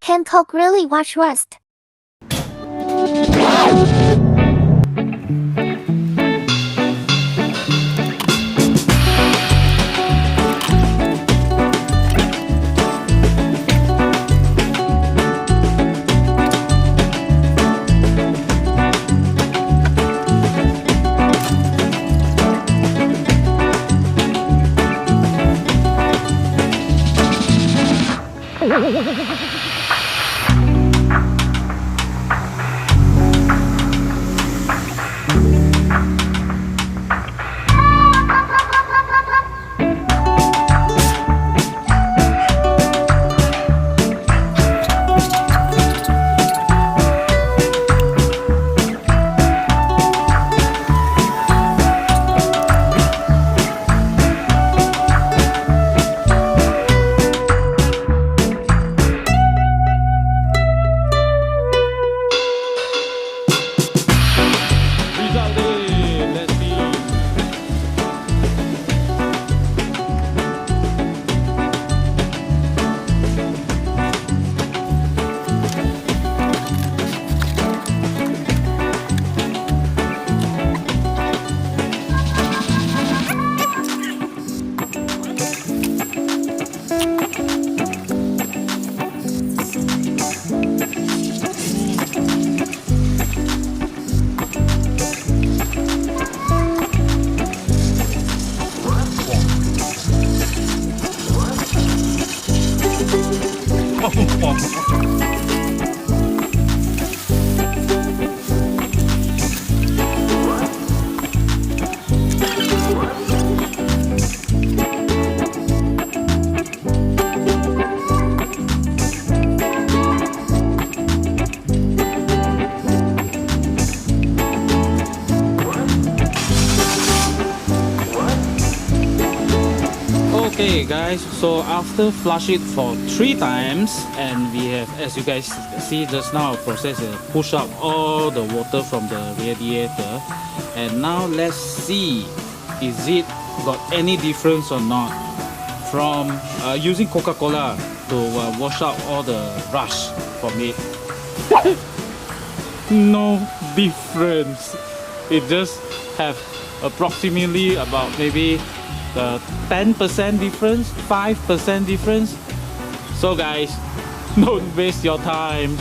Can Coke really wash rust? Okay guys, so after flush it for 3 times, and we have, as you guys see just now, process push out all the water from the radiator, and now let's see is it got any difference or not from using Coca-Cola to wash out all the rust from it. No difference. It just have approximately about maybe the 10% difference, 5% difference. So guys, don't waste your time.